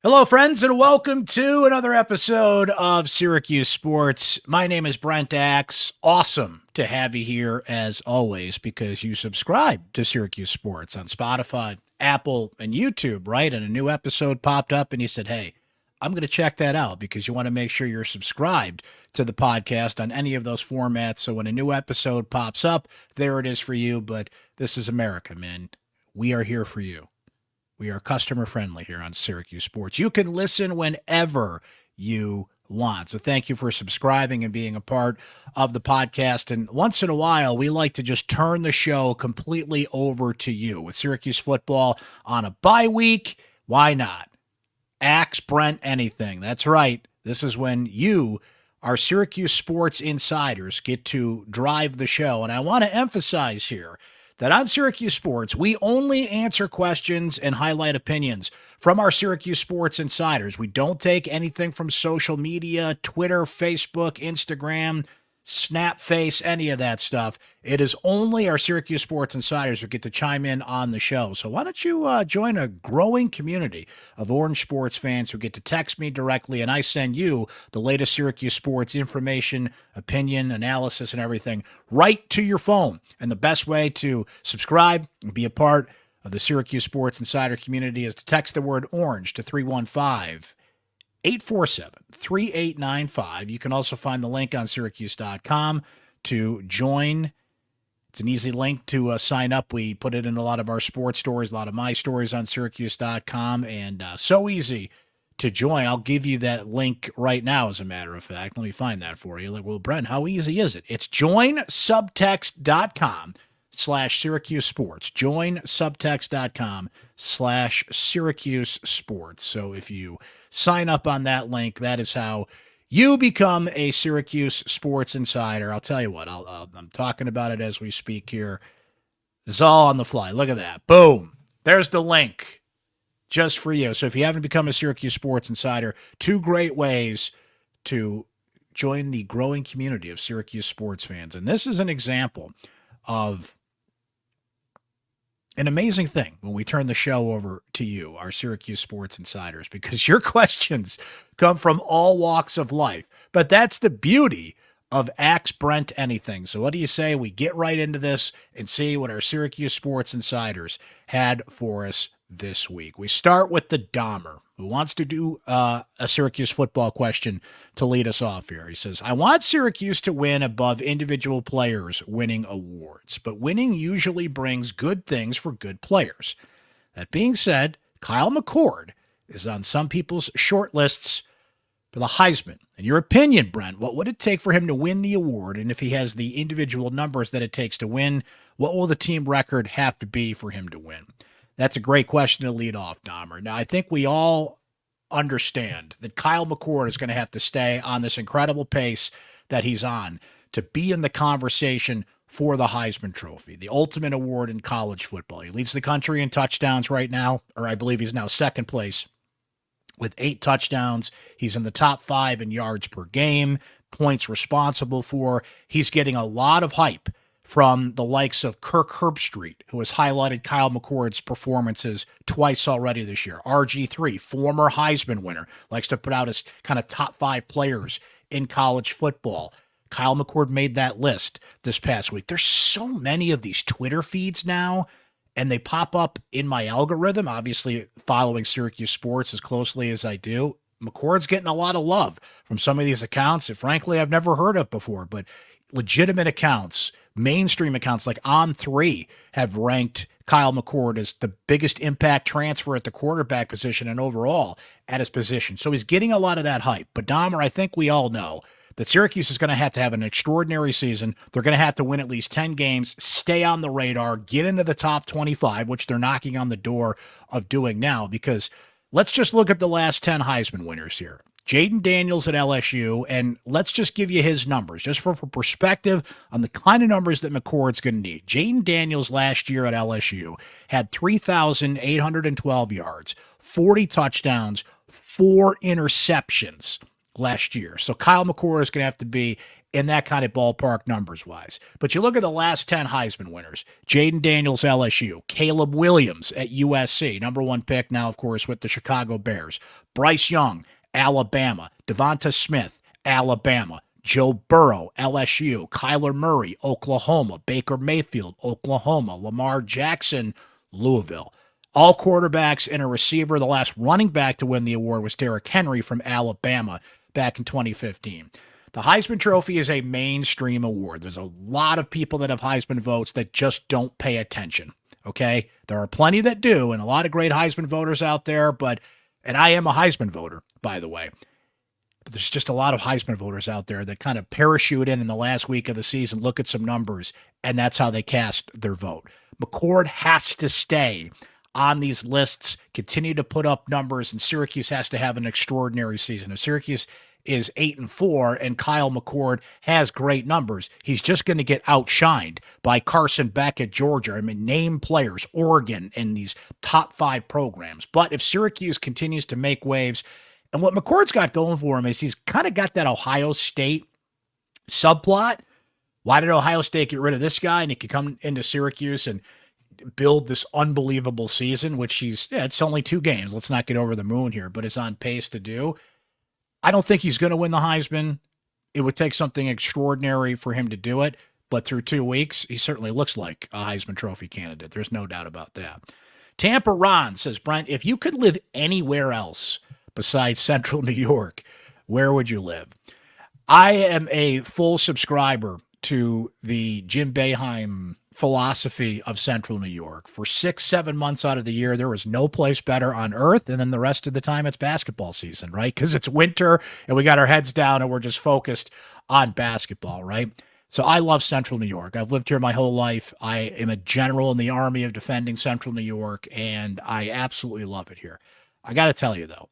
Hello, friends, and welcome to another episode of Syracuse Sports. My name is Brent Axe. Awesome to have you here as always because you subscribe to Syracuse Sports on Spotify, Apple, and YouTube, right? And a new episode popped up and you said, hey, I'm going to check that out because you want to make sure you're subscribed to the podcast on any of those formats. So when a new episode pops up, there it is for you. But this is America, man. We are here for you. We are customer friendly here on Syracuse Sports. You can listen whenever you want. So thank you for subscribing and being a part of the podcast. And once in a while, we like to just turn the show completely over to you. With Syracuse football on a bye week, why not? Axe Brent Anything. That's right. This is when you, our Syracuse Sports Insiders, get to drive the show. And I want to emphasize here that on Syracuse Sports, we only answer questions and highlight opinions from our Syracuse Sports Insiders. We don't take anything from social media, Twitter, Facebook, Instagram, Snapface, any of that stuff. It is only our Syracuse Sports Insiders who get to chime in on the show. So why don't you join a growing community of Orange sports fans who get to text me directly, and I send you the latest Syracuse sports information, opinion, analysis, and everything right to your phone. And the best way to subscribe and be a part of the Syracuse Sports Insider community is to text the word orange to 315 847-3895. You can also find the link on syracuse.com to join. It's an easy link to sign up. We put it in a lot of our sports stories, a lot of my stories on syracuse.com, and so easy to join. I'll give you that link right now, as a matter of fact. Let me find that for you. Like, well, Brent, how easy is it? It's joinsubtext.com/Syracuse Sports. Joinsubtext.com/Syracuse Sports. So if you sign up on that link, that is how you become a Syracuse Sports Insider. I'll tell you what, I'm talking about it as we speak here. It's all on the fly. Look at that. Boom. There's the link just for you. So if you haven't become a Syracuse Sports Insider, two great ways to join the growing community of Syracuse sports fans. And this is an example of an amazing thing when we turn the show over to you, our Syracuse Sports Insiders, because your questions come from all walks of life. But that's the beauty of Axe Brent Anything. So what do you say we get right into this and see what our Syracuse Sports Insiders had for us this week? We start with the Dahmer, who wants to do a Syracuse football question to lead us off here. He says, I want Syracuse to win above individual players winning awards, but winning usually brings good things for good players. That being said, Kyle McCord is on some people's short lists for the Heisman. In your opinion, Brent, what would it take for him to win the award? And if he has the individual numbers that it takes to win, what will the team record have to be for him to win? That's a great question to lead off, Dahmer. Now, I think we all understand that Kyle McCord is going to have to stay on this incredible pace that he's on to be in the conversation for the Heisman Trophy, the ultimate award in college football. He leads the country in touchdowns right now, or I believe he's now second place with 8 touchdowns. He's in the top 5 in yards per game, points responsible for. He's getting a lot of hype from the likes of Kirk Herbstreit, who has highlighted Kyle McCord's performances twice already this year. RG3, former Heisman winner, likes to put out his kind of top 5 players in college football. Kyle McCord made that list this past week. There's so many of these Twitter feeds now, and they pop up in my algorithm, obviously following Syracuse sports as closely as I do. McCord's getting a lot of love from some of these accounts that, frankly, I've never heard of before, but legitimate accounts, mainstream accounts like On3 have ranked Kyle McCord as the biggest impact transfer at the quarterback position and overall at his position. So he's getting a lot of that hype. But Dahmer, I think we all know that Syracuse is going to have an extraordinary season. They're going to have to win at least 10 games, stay on the radar, get into the top 25, which they're knocking on the door of doing now, because let's just look at the last 10 Heisman winners here. Jaden Daniels at LSU, and let's just give you his numbers, just for perspective on the kind of numbers that McCord's going to need. Jaden Daniels last year at LSU had 3,812 yards, 40 touchdowns, 4 interceptions last year. So Kyle McCord is going to have to be in that kind of ballpark numbers-wise. But you look at the last 10 Heisman winners: Jaden Daniels, LSU; Caleb Williams at USC, number one pick now, of course, with the Chicago Bears; Bryce Young, Alabama; Devonta Smith, Alabama; Joe Burrow, LSU; Kyler Murray, Oklahoma; Baker Mayfield, Oklahoma; Lamar Jackson, Louisville. All quarterbacks and a receiver. The last running back to win the award was Derrick Henry from Alabama back in 2015. The Heisman Trophy is a mainstream award. There's a lot of people that have Heisman votes that just don't pay attention, okay? There are plenty that do, and a lot of great Heisman voters out there, and I am a Heisman voter, by the way. But there's just a lot of Heisman voters out there that kind of parachute in the last week of the season, look at some numbers, and that's how they cast their vote. McCord has to stay on these lists, continue to put up numbers, and Syracuse has to have an extraordinary season. If Syracuse is 8-4 and Kyle McCord has great numbers, he's just going to get outshined by Carson Beck at Georgia. I mean, name players, Oregon, and these top 5 programs. But if Syracuse continues to make waves, and what McCord's got going for him is he's kind of got that Ohio State subplot. Why did Ohio State get rid of this guy and he could come into Syracuse and build this unbelievable season, which it's only 2 games. Let's not get over the moon here, but is on pace to do. I don't think he's going to win the Heisman. It would take something extraordinary for him to do it, but through 2 weeks, he certainly looks like a Heisman Trophy candidate. There's no doubt about that. Tampa Ron says, Brent, if you could live anywhere else besides Central New York, where would you live? I am a full subscriber to the Jim Boeheim philosophy of Central New York. For 6-7 months out of the year, there is no place better on earth, and then the rest of the time it's basketball season, right? Because it's winter and we got our heads down and we're just focused on basketball, right? So I love Central New York. I've lived here my whole life. I am a general in the Army of defending Central New York, and I absolutely love it here. I got to tell you, though,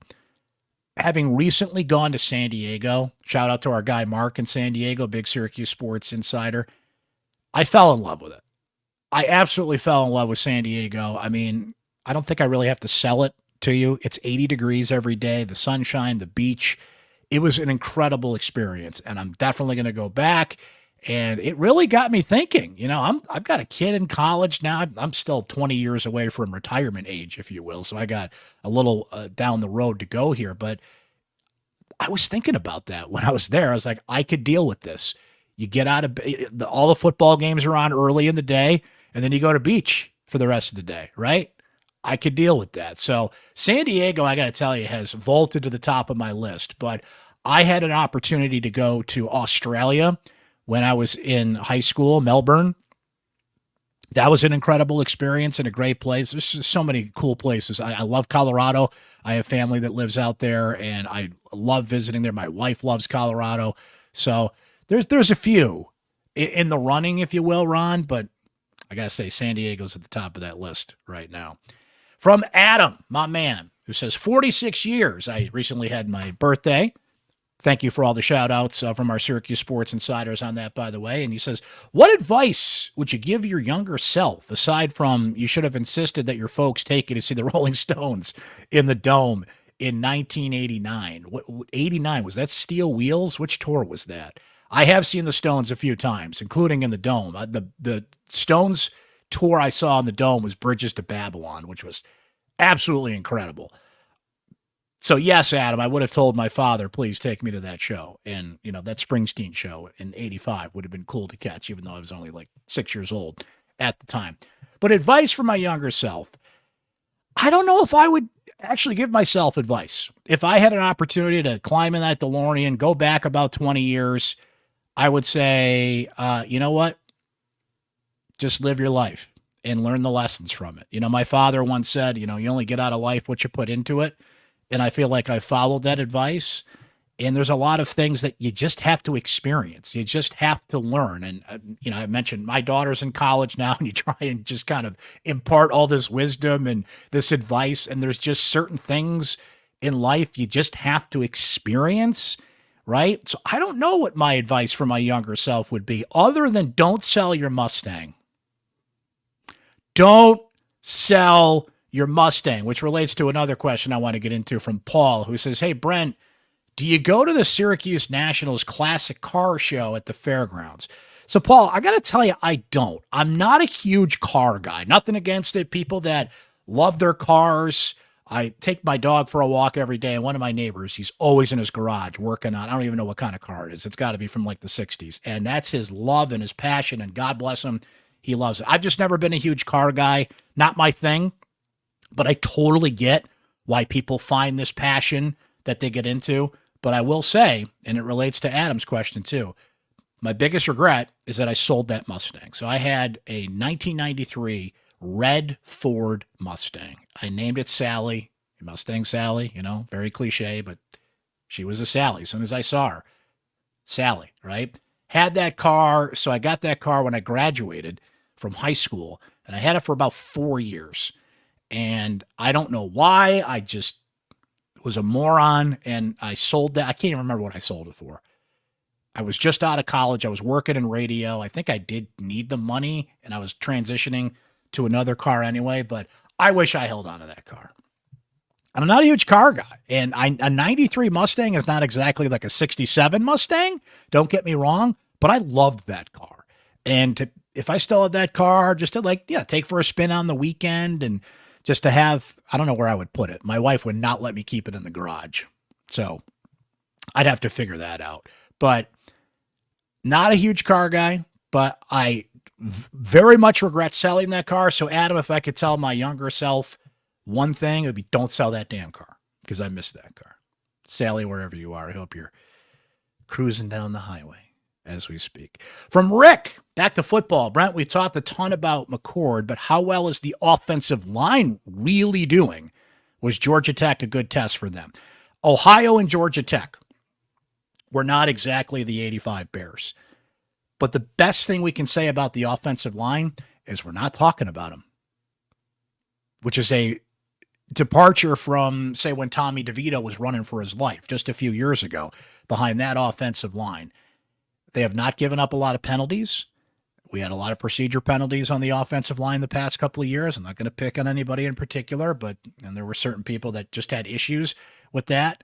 having recently gone to San Diego, shout out to our guy Mark in San Diego, big Syracuse Sports Insider, I fell in love with it. I absolutely fell in love with San Diego. I mean, I don't think I really have to sell it to you. It's 80 degrees every day, the sunshine, the beach. It was an incredible experience, and I'm definitely going to go back. And it really got me thinking. You know, I've got a kid in college now. I'm still 20 years away from retirement age, if you will. So I got a little down the road to go here. But I was thinking about that when I was there. I was like, I could deal with this. You get out of all the football games are on early in the day, and then you go to beach for the rest of the day, right? I could deal with that. So San Diego, I got to tell you, has vaulted to the top of my list. But I had an opportunity to go to Australia when I was in high school, Melbourne. That was an incredible experience and a great place. There's just so many cool places. I love Colorado. I have family that lives out there, and I love visiting there. My wife loves Colorado. So there's a few in the running, if you will, Ron, but I got to say San Diego's at the top of that list right now. From Adam, my man, who says 46 years. I recently had my birthday. Thank you for all the shout-outs from our Syracuse Sports Insiders on that, by the way. And he says, what advice would you give your younger self, aside from you should have insisted that your folks take you to see the Rolling Stones in the Dome in 1989? What 89, was that Steel Wheels? Which tour was that? I have seen the Stones a few times, including in the Dome. The Stones tour I saw in the Dome was Bridges to Babylon, which was absolutely incredible. So yes, Adam, I would have told my father, please take me to that show. And, you know, that Springsteen show in 85 would have been cool to catch, even though I was only like 6 years old at the time. But advice for my younger self, I don't know if I would actually give myself advice. If I had an opportunity to climb in that DeLorean, go back about 20 years, I would say, you know what? Just live your life and learn the lessons from it. You know, my father once said, you know, you only get out of life what you put into it. And I feel like I followed that advice. And there's a lot of things that you just have to experience. You just have to learn. And, you know, I mentioned my daughter's in college now, and you try and just kind of impart all this wisdom and this advice. And there's just certain things in life you just have to experience, right? So I don't know what my advice for my younger self would be, other than don't sell your Mustang. Don't sell your Mustang, which relates to another question I want to get into from Paul, who says, hey, Brent, Do you go to the Syracuse Nationals Classic Car Show at the fairgrounds? So, Paul, I got to tell you, I don't. I'm not a huge car guy. Nothing against it. People that love their cars. I take my dog for a walk every day, and one of my neighbors, he's always in his garage working on, I don't even know what kind of car it is. It's got to be from like the 60s. And that's his love and his passion, and God bless him. He loves it. I've just never been a huge car guy. Not my thing. But I totally get why people find this passion that they get into. But I will say, and it relates to Adam's question too, my biggest regret is that I sold that Mustang. So I had a 1993 red Ford Mustang. I named it Sally, Mustang Sally, very cliche, but she was a Sally as soon as I saw her. Sally, right? Had that car. So I got that car when I graduated from high school, and I had it for about 4 years. And I don't know why. I just was a moron, and I sold that. I can't even remember what I sold it for. I was just out of college. I was working in radio. I think I did need the money, and I was transitioning to another car anyway, but I wish I held on to that car. And I'm not a huge car guy, and a 93 Mustang is not exactly like a 67 Mustang. Don't get me wrong, but I loved that car. And if I still had that car, just to take for a spin on the weekend and just to have, I don't know where I would put it. My wife would not let me keep it in the garage. So I'd have to figure that out. But not a huge car guy, but I very much regret selling that car. So Adam, if I could tell my younger self one thing, it would be don't sell that damn car, because I miss that car. Sally, wherever you are, I hope you're cruising down the highway as we speak. From Rick, back to football. Brent, we've talked a ton about McCord, but how well is the offensive line really doing? Was Georgia Tech a good test for them? Ohio and Georgia Tech were not exactly the 85 Bears. But the best thing we can say about the offensive line is we're not talking about them, which is a departure from, say, when Tommy DeVito was running for his life just a few years ago behind that offensive line. They have not given up a lot of penalties. We had a lot of procedure penalties on the offensive line the past couple of years. I'm not going to pick on anybody in particular, and there were certain people that just had issues with that.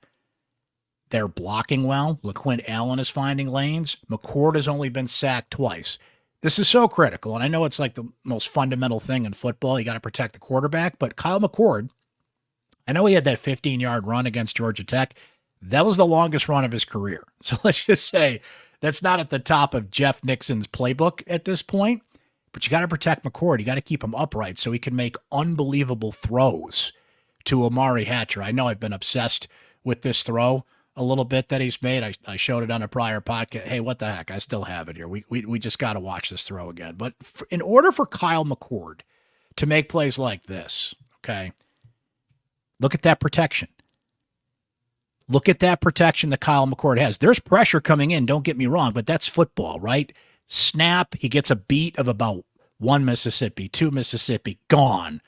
They're blocking well. LaQuint Allen is finding lanes. McCord has only been sacked twice. This is so critical, and I know it's like the most fundamental thing in football. You got to protect the quarterback, but Kyle McCord, I know he had that 15-yard run against Georgia Tech. That was the longest run of his career. So let's just say that's not at the top of Jeff Nixon's playbook at this point, but you got to protect McCord. You got to keep him upright so he can make unbelievable throws to Amari Hatcher. I know I've been obsessed with this throw a little bit that he's made. I showed it on a prior podcast. Hey, what the heck? I still have it here. We just got to watch this throw again. But in order for Kyle McCord to make plays like this, okay, look at that protection. Look at that protection that Kyle McCord has. There's pressure coming in, don't get me wrong, but that's football, right? Snap, he gets a beat of about 1 Mississippi, 2 Mississippi, gone.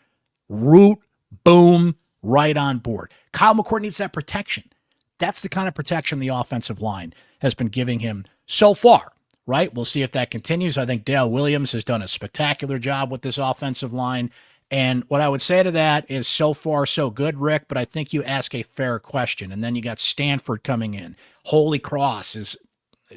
Root, boom, right on board. Kyle McCord needs that protection. That's the kind of protection the offensive line has been giving him so far, right? We'll see if that continues. I think Dale Williams has done a spectacular job with this offensive line. And what I would say to that is so far so good, Rick, but I think you ask a fair question. And then you got Stanford coming in. Holy Cross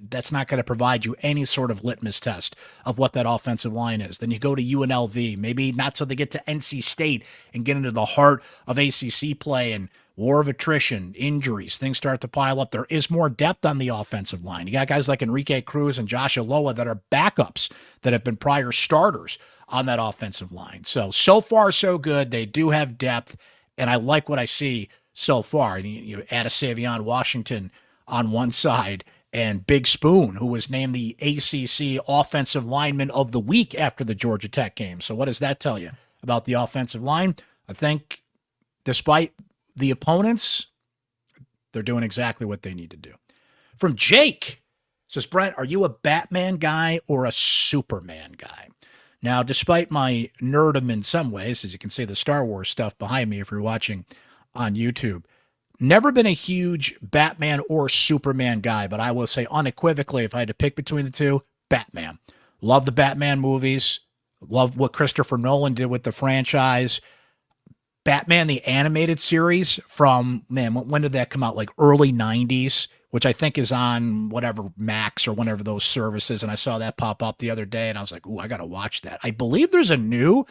that's not going to provide you any sort of litmus test of what that offensive line is. Then you go to UNLV, maybe not till they get to NC State and get into the heart of ACC play and war of attrition, injuries, things start to pile up. There is more depth on the offensive line. You got guys like Enrique Cruz and Josh Aloa that are backups that have been prior starters on that offensive line. So far, so good. They do have depth, and I like what I see so far. And you add a Savion Washington on one side and Big Spoon, who was named the ACC Offensive Lineman of the Week after the Georgia Tech game. So what does that tell you about the offensive line? I think despite the opponents, they're doing exactly what they need to do. From Jake, says, Brent, are you a Batman guy or a Superman guy? Now, despite my nerdom in some ways, as you can see the Star Wars stuff behind me if you're watching on YouTube, never been a huge Batman or Superman guy, but I will say unequivocally, if I had to pick between the two, Batman. Love the Batman movies. Love what Christopher Nolan did with the franchise. Batman the Animated Series from, man, when did that come out? Like early 90s, which I think is on whatever Max or whatever those services. And I saw that pop up the other day and I was like, ooh, I got to watch that. I believe there's a new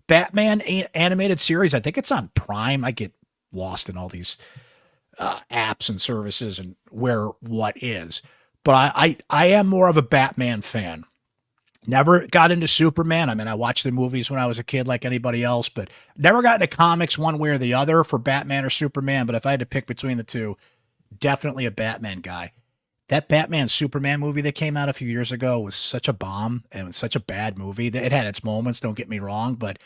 Batman animated series. I think it's on Prime. I get lost in all these apps and services and where what is. But I am more of a Batman fan. Never got into Superman. I mean, I watched the movies when I was a kid like anybody else, but never got into comics one way or the other for Batman or Superman. But if I had to pick between the two, definitely a Batman guy. That Batman Superman movie that came out a few years ago was such a bomb and it was such a bad movie. It had its moments, don't get me wrong, but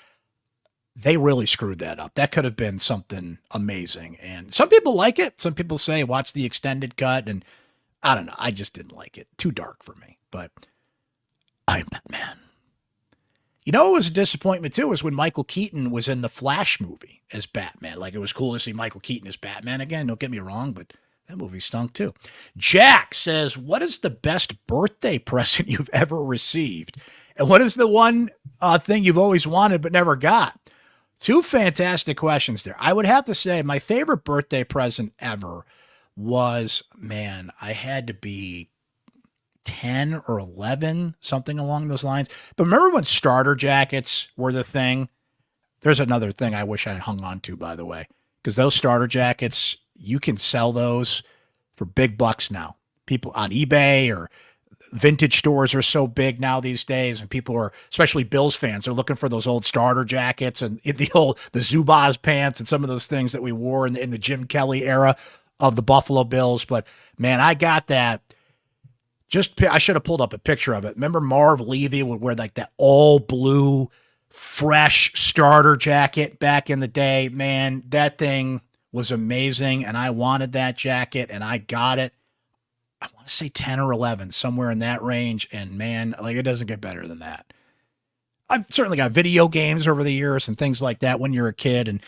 they really screwed that up. That could have been something amazing. And some people like it. Some people say watch the extended cut, and I don't know. I just didn't like it. Too dark for me. But I'm Batman. You know, it was a disappointment too, was when Michael Keaton was in the Flash movie as Batman. Like, it was cool to see Michael Keaton as Batman again. Don't get me wrong, but that movie stunk too. Jack says, what is the best birthday present you've ever received? And what is the one thing you've always wanted but never got? Two fantastic questions there. I would have to say my favorite birthday present ever was, man, I had to be 10 or 11, something along those lines. But remember when starter jackets were the thing? There's another thing I wish I had hung on to, by the way, because those starter jackets, you can sell those for big bucks now. People on eBay or vintage stores are so big now these days, and people are, especially Bills fans, are looking for those old starter jackets and the Zubaz pants and some of those things that we wore in the Jim Kelly era of the Buffalo Bills. But man, I got that. I should have pulled up a picture of it. Remember Marv Levy would wear like that all blue, fresh starter jacket back in the day. Man, that thing was amazing, and I wanted that jacket, and I got it. I want to say 10 or 11, somewhere in that range, and man, like, it doesn't get better than that. I've certainly got video games over the years and things like that when you're a kid, and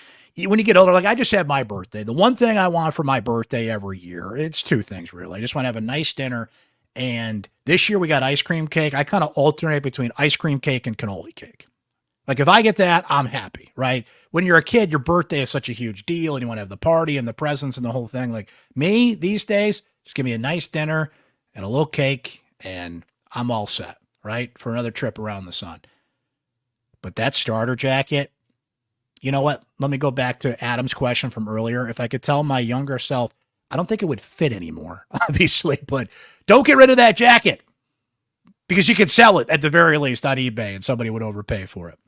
when you get older, like, I just had my birthday. The one thing I want for my birthday every year, it's two things really. I just want to have a nice dinner. And this year we got ice cream cake. I kind of alternate between ice cream cake and cannoli cake. Like, if I get that, I'm happy, right? When you're a kid, your birthday is such a huge deal and you want to have the party and the presents and the whole thing. Like me these days, just give me a nice dinner and a little cake and I'm all set, right? For another trip around the sun. But that starter jacket, you know what? Let me go back to Adam's question from earlier. If I could tell my younger self, I don't think it would fit anymore, obviously, but don't get rid of that jacket because you could sell it at the very least on eBay and somebody would overpay for it.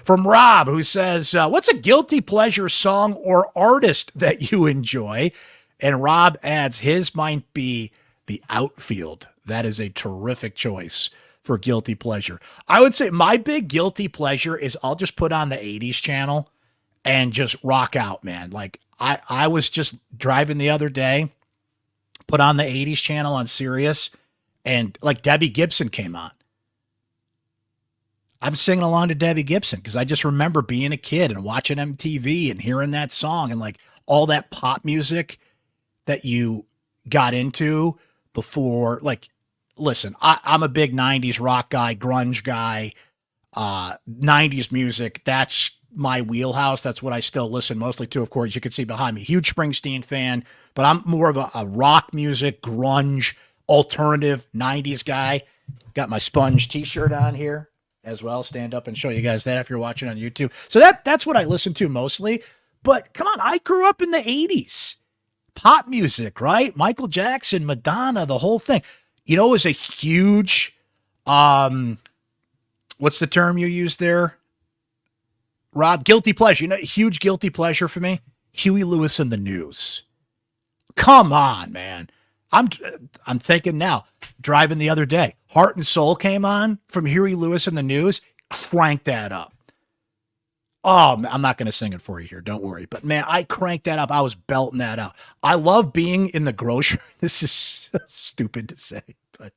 From Rob, who says, what's a guilty pleasure song or artist that you enjoy? And Rob adds, his might be The Outfield. That is a terrific choice for guilty pleasure. I would say my big guilty pleasure is I'll just put on the 80s channel and just rock out, man. Like, I was just driving the other day, put on the 80s channel on Sirius, and like Debbie Gibson came on. I'm singing along to Debbie Gibson because I just remember being a kid and watching MTV and hearing that song and like all that pop music that you got into before. Like, listen, I'm a big 90s rock guy, grunge guy, 90s music. That's my wheelhouse. That's what I still listen mostly to. Of course, you can see behind me, huge Springsteen fan, but I'm more of a rock music, grunge, alternative 90s guy. Got my Sponge t-shirt on here as well. Stand up and show you guys that if you're watching on YouTube. So that's what I listen to mostly. But come on, I grew up in the 80s. Pop music, right? Michael Jackson, Madonna, the whole thing. You know, it was a huge, what's the term you used there, Rob? Guilty pleasure. You know, huge guilty pleasure for me. Huey Lewis and the News. Come on, man. I'm thinking now, driving the other day, Heart and Soul came on from Huey Lewis and the News. Crank that up. Oh, I'm not going to sing it for you here. Don't worry. But man, I cranked that up. I was belting that out. I love being in the grocery. This is so stupid to say, but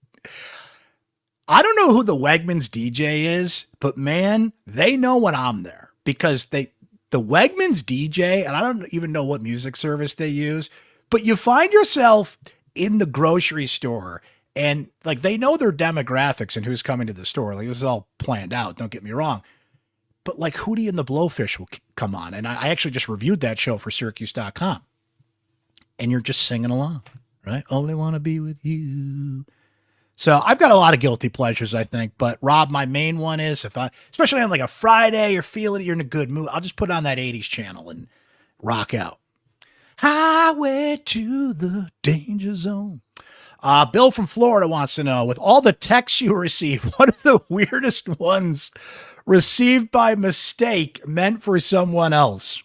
I don't know who the Wegmans DJ is, but man, they know when I'm there because the Wegmans DJ, and I don't even know what music service they use, but you find yourself in the grocery store and like they know their demographics and who's coming to the store. Like, this is all planned out. Don't get me wrong. but like Hootie and the Blowfish will come on. And I actually just reviewed that show for syracuse.com. And you're just singing along, right? Only want to be with you. So I've got a lot of guilty pleasures, I think. But Rob, my main one is especially on like a Friday, you're feeling it, you're in a good mood, I'll just put on that 80s channel and rock out. Highway to the danger zone. Bill from Florida wants to know, with all the texts you receive, what are the weirdest ones received by mistake meant for someone else?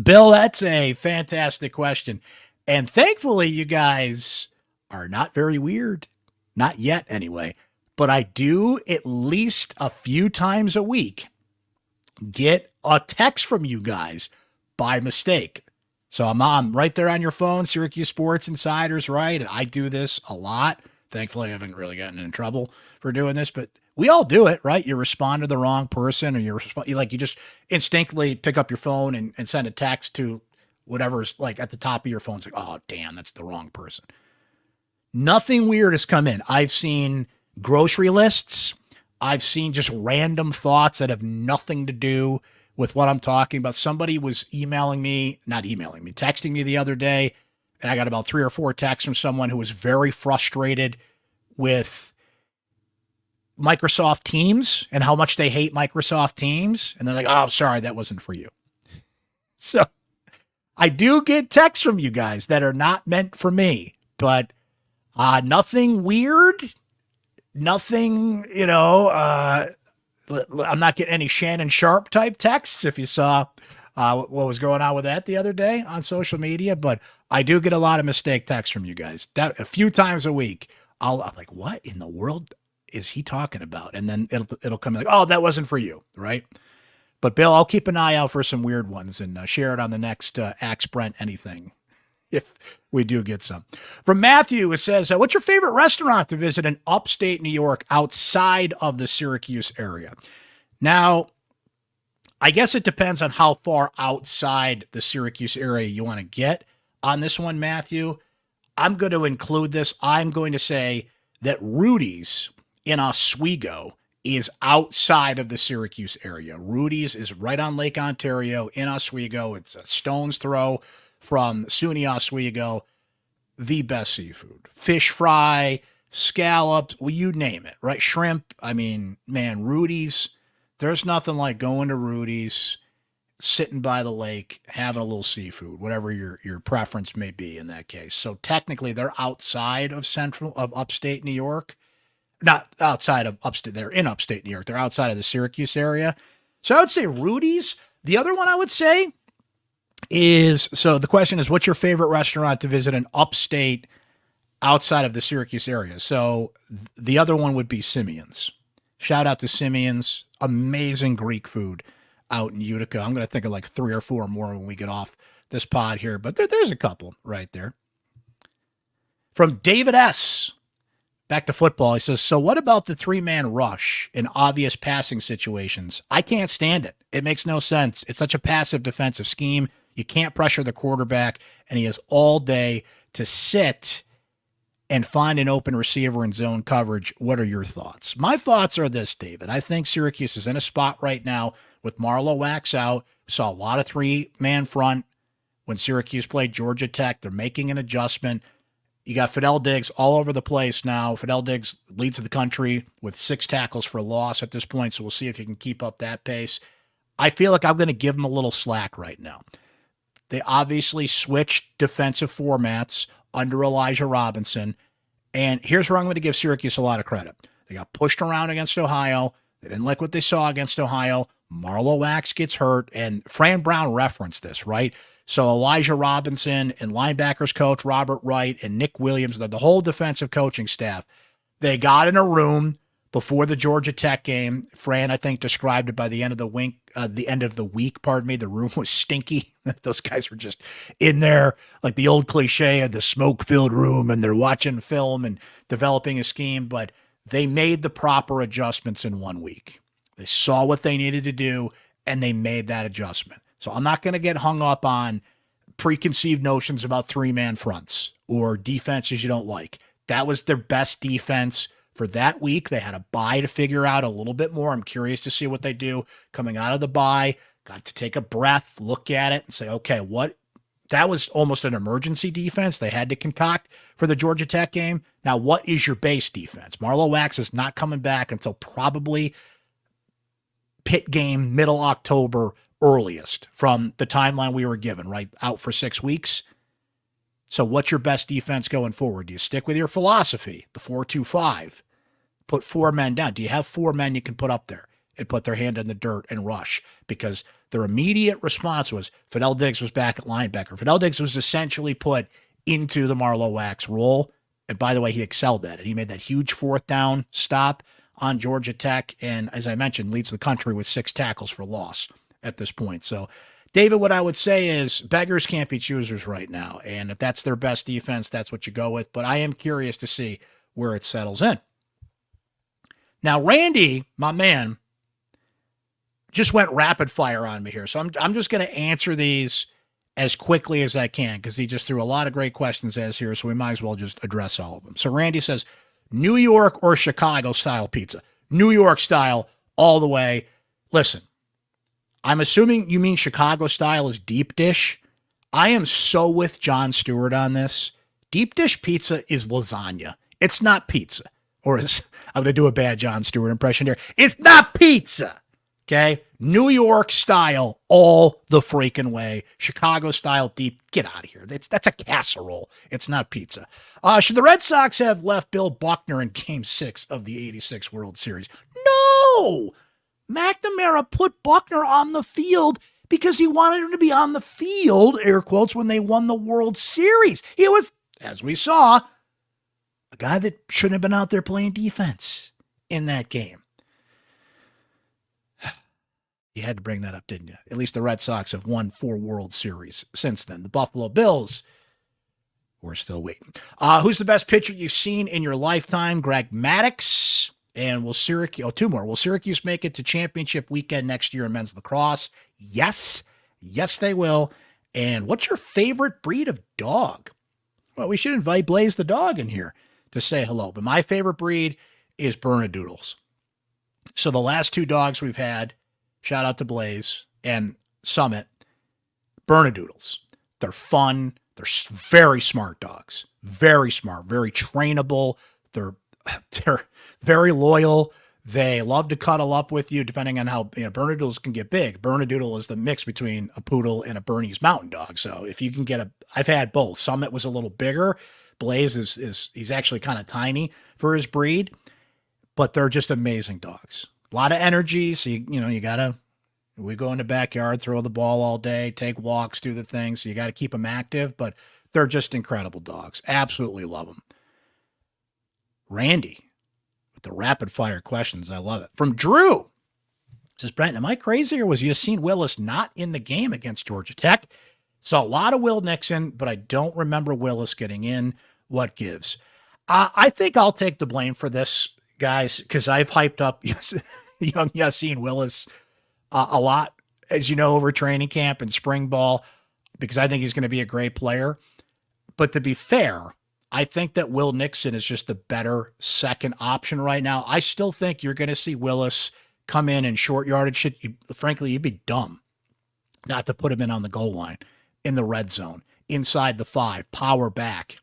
Bill, that's a fantastic question. And thankfully, you guys are not very weird. Not yet, anyway. But I do at least a few times a week get a text from you guys by mistake. So I'm right there on your phone, Syracuse Sports Insiders, right? And I do this a lot. Thankfully, I haven't really gotten in trouble for doing this, but we all do it, right? You respond to the wrong person, or you just instinctively pick up your phone and send a text to whatever's like at the top of your phone. It's like, oh, damn, that's the wrong person. Nothing weird has come in. I've seen grocery lists. I've seen just random thoughts that have nothing to do with what I'm talking about. Somebody was texting me the other day, and I got about 3 or 4 texts from someone who was very frustrated with Microsoft Teams and how much they hate Microsoft Teams. And they're like, oh, sorry, that wasn't for you. So I do get texts from you guys that are not meant for me, but nothing weird, nothing, I'm not getting any Shannon Sharp type texts if you saw what was going on with that the other day on social media, but I do get a lot of mistake texts from you guys. That a few times a week, I'm like, what in the world is he talking about? And then it'll come like, oh, that wasn't for you, right? But Bill, I'll keep an eye out for some weird ones and share it on the next Axe Brent Anything, if we do get some. From Matthew, it says, what's your favorite restaurant to visit in upstate New York outside of the Syracuse area? Now, I guess it depends on how far outside the Syracuse area you want to get on this one, Matthew. I'm going to include this. I'm going to say that Rudy's in Oswego is outside of the Syracuse area. Rudy's is right on Lake Ontario in Oswego. It's a stone's throw from SUNY Oswego. The best seafood. Fish fry, scallops, well, you name it, right? Shrimp. I mean, man, Rudy's, there's nothing like going to Rudy's, sitting by the lake, having a little seafood, whatever your preference may be in that case. So technically they're outside of upstate New York. Not outside of upstate, they're in upstate New York. They're outside of the Syracuse area. So I would say Rudy's. The other one I would say is, so the question is, what's your favorite restaurant to visit in upstate outside of the Syracuse area? So the other one would be Simeon's. Shout out to Simeon's. Amazing Greek food out in Utica. I'm going to think of like 3 or 4 more when we get off this pod here, but there's a couple right there. From David S., back to football, he says, so what about the 3-man rush in obvious passing situations? I can't stand it. It makes no sense. It's such a passive defensive scheme. You can't pressure the quarterback, and he has all day to sit and find an open receiver in zone coverage. What are your thoughts? My thoughts are this, David. I think Syracuse is in a spot right now with Marlowe Wax out. Saw a lot of 3-man front when Syracuse played Georgia Tech. They're making an adjustment. You got Fidel Diggs all over the place now. Fidel Diggs leads the country with 6 tackles for loss at this point, so we'll see if he can keep up that pace. I feel like I'm going to give him a little slack right now. They obviously switched defensive formats under Elijah Robinson, and here's where I'm going to give Syracuse a lot of credit. They got pushed around against Ohio. They didn't like what they saw against Ohio. Marlowe Wax gets hurt, and Fran Brown referenced this, right? So Elijah Robinson and linebackers coach Robert Wright and Nick Williams, the whole defensive coaching staff, they got in a room before the Georgia Tech game. Fran, I think, described it by the end of the week. The room was stinky. Those guys were just in there, like the old cliche of the smoke-filled room, and they're watching film and developing a scheme. But they made the proper adjustments in 1 week. They saw what they needed to do, and they made that adjustment. So I'm not going to get hung up on preconceived notions about 3-man fronts or defenses you don't like. That was their best defense for that week. They had a bye to figure out a little bit more. I'm curious to see what they do coming out of the bye. Got to take a breath, look at it, and say, okay, what? That was almost an emergency defense they had to concoct for the Georgia Tech game. Now, what is your base defense? Marlowe Wax is not coming back until probably Pitt game, middle October earliest from the timeline we were given, right? Out for 6 weeks. So what's your best defense going forward? Do you stick with your philosophy, the 4-2-5? Put 4 men down. Do you have 4 men you can put up there and put their hand in the dirt and rush? Because their immediate response was Fidel Diggs was back at linebacker. Fidel Diggs was essentially put into the Marlowe Wax role. And by the way, he excelled at it. He made that huge 4th down stop on Georgia Tech. And as I mentioned, leads the country with 6 tackles for loss at this point. So, David, what I would say is beggars can't be choosers right now. And if that's their best defense, that's what you go with. But I am curious to see where it settles in. Now, Randy, my man, just went rapid fire on me here. So I'm just going to answer these as quickly as I can because he just threw a lot of great questions as here. So we might as well just address all of them. So Randy says, New York or Chicago style pizza? New York style all the way. Listen, I'm assuming you mean Chicago style is deep dish. I am so with Jon Stewart on this. Deep dish pizza is lasagna. It's not pizza. Or I'm going to do a bad Jon Stewart impression here. It's not pizza. Okay? New York style all the freaking way. Chicago style deep. Get out of here. That's a casserole. It's not pizza. Should the Red Sox have left Bill Buckner in Game 6 of the 86 World Series? No! McNamara put Buckner on the field because he wanted him to be on the field, air quotes, when they won the World Series. He was, as we saw, a guy that shouldn't have been out there playing defense in that game. You had to bring that up, didn't you? At least the Red Sox have won 4 World Series since then. The Buffalo Bills, we're still waiting. Who's the best pitcher you've seen in your lifetime? Greg Maddux. And will Syracuse, 2 more. Will Syracuse make it to championship weekend next year in men's lacrosse? Yes. Yes, they will. And what's your favorite breed of dog? Well, we should invite Blaze the dog in here to say hello. But my favorite breed is Bernedoodles. So the last 2 dogs we've had, shout out to Blaze and Summit, Bernedoodles. They're fun. They're very smart dogs. Very smart. Very trainable. They're very loyal. They love to cuddle up with you, depending on how Bernedoodles can get big. Bernedoodle is the mix between a poodle and a Bernese Mountain Dog. So if you can get I've had both. Summit was a little bigger. Blaze he's actually kind of tiny for his breed, but they're just amazing dogs. A lot of energy. So we go in the backyard, throw the ball all day, take walks, do the things. So you got to keep them active, but they're just incredible dogs. Absolutely love them. Randy, with the rapid fire questions. I love it. From Drew, says, Brent, am I crazy or was Yassine Willis not in the game against Georgia Tech? Saw a lot of Will Nixon, but I don't remember Willis getting in. What gives? I think I'll take the blame for this, guys, because I've hyped up young Yassine Willis a lot, as you know, over training camp and spring ball, because I think he's going to be a great player. But to be fair, I think that Will Nixon is just the better second option right now. I still think you're going to see Willis come in short yardage. Frankly, you'd be dumb not to put him in on the goal line, in the red zone, inside the 5, power back.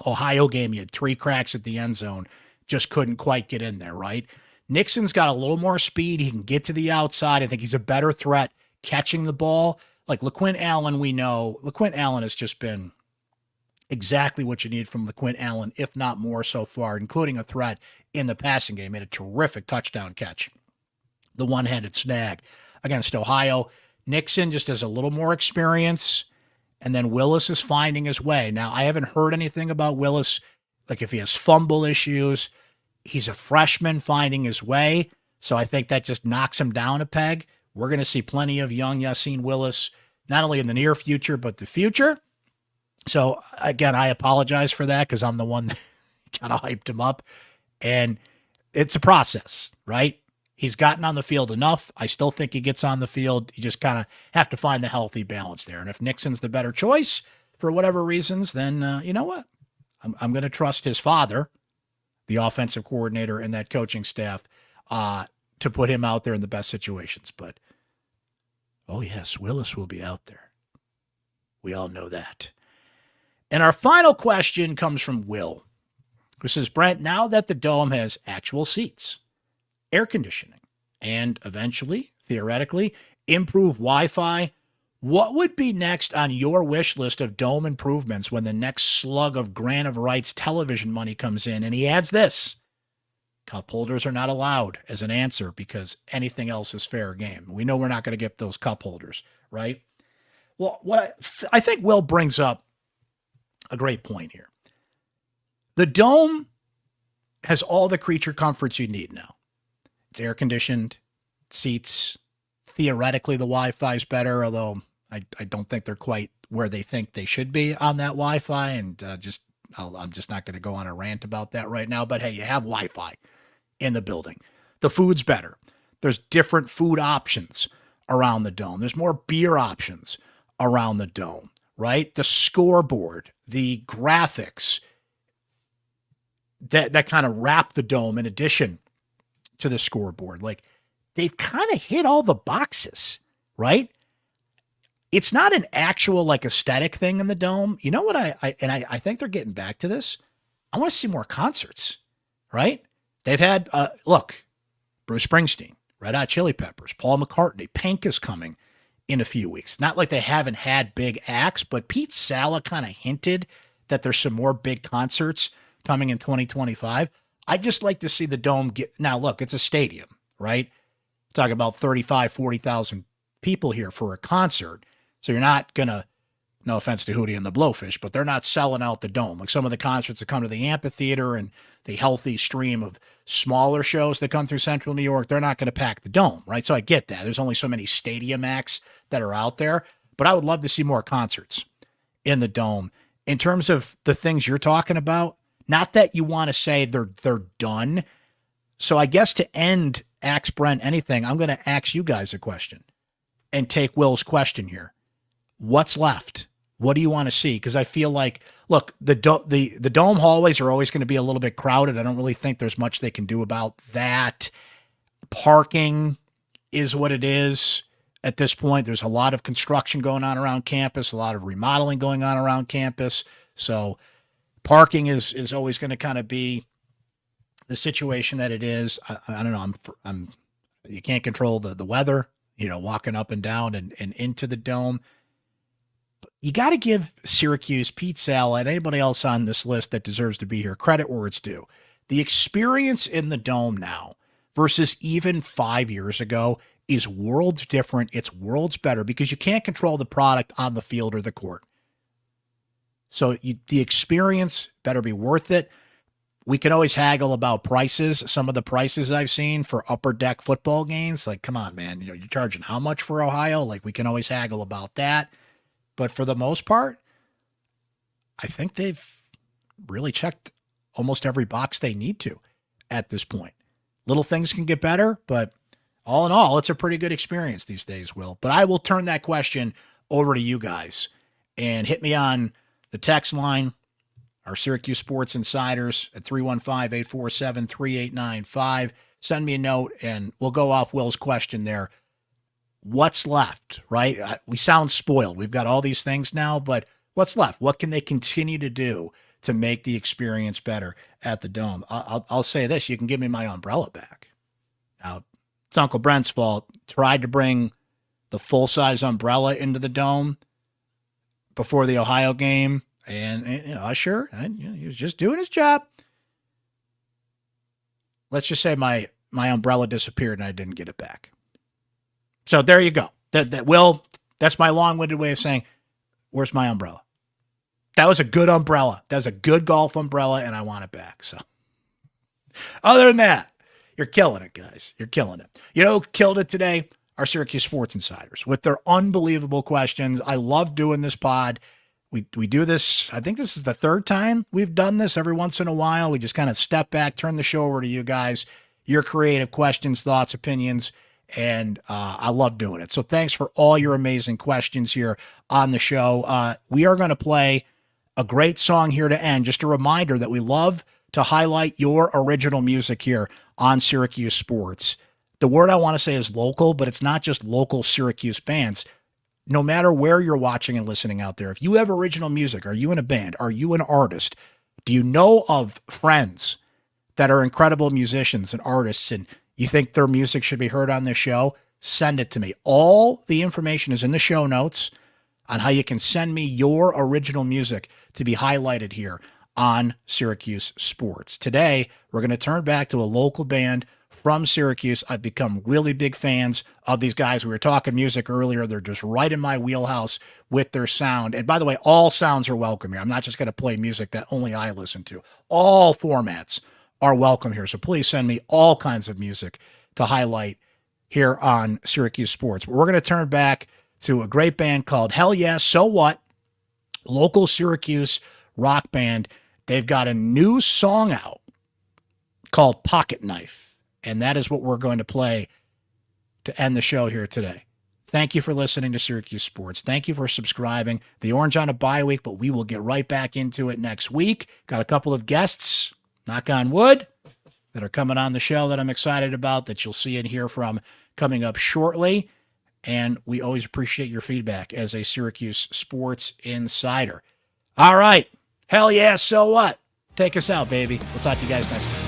Ohio game, you had 3 cracks at the end zone, just couldn't quite get in there, right? Nixon's got a little more speed. He can get to the outside. I think he's a better threat catching the ball. Like LaQuint Allen, we know. LaQuint Allen has just been exactly what you need from LaQuint Allen, if not more so far, including a threat in the passing game. Made a terrific touchdown catch, the one-handed snag against Ohio. Nixon just has a little more experience, and then Willis is finding his way. Now, I haven't heard anything about Willis, like if he has fumble issues. He's a freshman finding his way, so I think that just knocks him down a peg. We're going to see plenty of young Yassine Willis, not only in the near future, but the future. So, again, I apologize for that because I'm the one that kind of hyped him up. And it's a process, right? He's gotten on the field enough. I still think he gets on the field. You just kind of have to find the healthy balance there. And if Nixon's the better choice for whatever reasons, then you know what? I'm going to trust his father the offensive coordinator and that coaching staff, to put him out there in the best situations. But, oh yes, Willis will be out there. We all know that. And our final question comes from Will, who says, Brent, now that the Dome has actual seats, air conditioning, and eventually, theoretically, improved Wi-Fi, what would be next on your wish list of Dome improvements when the next slug of grant of rights television money comes in? And he adds this: cup holders are not allowed as an answer because anything else is fair game. We know we're not going to get those cup holders, right? Well, I think Will brings up a great point here. The Dome has all the creature comforts you need now. It's air conditioned, seats. Theoretically, the Wi-Fi is better, although I don't think they're quite where they think they should be on that Wi-Fi. And I'm just not going to go on a rant about that right now. But hey, you have Wi-Fi in the building. The food's better. There's different food options around the Dome. There's more beer options around the Dome, right? The scoreboard, the graphics that kind of wrap the Dome in addition to the scoreboard. Like, they've kind of hit all the boxes, right? It's not an actual like aesthetic thing in the Dome. You know what I think they're getting back to this. I want to see more concerts, right? They've had, look, Bruce Springsteen, Red Hot Chili Peppers, Paul McCartney, Pink is coming in a few weeks. Not like they haven't had big acts, but Pete Sala kind of hinted that there's some more big concerts coming in 2025. I'd just like to see the Dome get, now look, it's a stadium, right? Talking about 35, 40,000 people here for a concert. So you're not going to, no offense to Hootie and the Blowfish, but they're not selling out the Dome. Like some of the concerts that come to the amphitheater and the healthy stream of smaller shows that come through Central New York, they're not going to pack the Dome, right? So I get that. There's only so many stadium acts that are out there, but I would love to see more concerts in the Dome. In terms of the things you're talking about, not that you want to say they're done. So I guess to end Ask Brent Anything, I'm going to ask you guys a question and take Will's question here. What's left? What do you want to see? Because I feel like, look, the Dome hallways are always going to be a little bit crowded. I don't really think there's much they can do about that. Parking is what it is at this point. There's a lot of construction going on around campus, a lot of remodeling going on around campus. So parking is always going to kind of be the situation that it is. I don't know. You can't control the weather, walking up and down and into the Dome. You got to give Syracuse, Pete Sala, and anybody else on this list that deserves to be here credit where it's due. The experience in the Dome now versus even 5 years ago is worlds different. It's worlds better because you can't control the product on the field or the court. So the experience better be worth it. We can always haggle about prices. Some of the prices I've seen for upper deck football games, like, come on, man, you're charging how much for Ohio? Like, we can always haggle about that. But for the most part, I think they've really checked almost every box they need to at this point. Little things can get better, but all in all, it's a pretty good experience these days, Will. But I will turn that question over to you guys and hit me on the text line, our Syracuse Sports Insiders at 315-847-3895. Send me a note, and we'll go off Will's question there. What's left, right? We sound spoiled. We've got all these things now, but what's left? What can they continue to do to make the experience better at the Dome? I'll say this. You can give me my umbrella back. Now, it's Uncle Brent's fault. Tried to bring the full-size umbrella into the Dome before the Ohio game, and Usher, he was just doing his job. Let's just say my umbrella disappeared and I didn't get it back. So there you go. That's my long-winded way of saying, where's my umbrella? That was a good umbrella. That was a good golf umbrella, and I want it back. So other than that, you're killing it, guys. You're killing it. Who killed it today? Our Syracuse Sports Insiders with their unbelievable questions. I love doing this pod. We do this. I think this is the third time we've done this. Every once in a while, we just kind of step back, turn the show over to you guys, your creative questions, thoughts, opinions, and I love doing it. So thanks for all your amazing questions here on the show. We are going to play a great song here to end. Just a reminder that we love to highlight your original music here on Syracuse Sports. The word I want to say is local, but it's not just local Syracuse bands. No matter where you're watching and listening out there, if you have original music, are you in a band? Are you an artist? Do you know of friends that are incredible musicians and artists and you think their music should be heard on this show? Send it to me. All the information is in the show notes on how you can send me your original music to be highlighted here on Syracuse Sports. Today, we're going to turn back to a local band from Syracuse. I've become really big fans of these guys. We were talking music earlier. They're just right in my wheelhouse with their sound. And by the way, all sounds are welcome here. I'm not just going to play music that only I listen to. All formats are welcome here. So please send me all kinds of music to highlight here on Syracuse Sports. But we're going to turn back to a great band called Hell Yeah, So What? Local Syracuse rock band. They've got a new song out called Pocket Knife. And that is what we're going to play to end the show here today. Thank you for listening to Syracuse Sports. Thank you for subscribing. The Orange on a bye week, but we will get right back into it next week. Got a couple of guests, knock on wood, that are coming on the show that I'm excited about, that you'll see and hear from coming up shortly. And we always appreciate your feedback as a Syracuse Sports Insider. All right. Hell yeah, so what? Take us out, baby. We'll talk to you guys next time.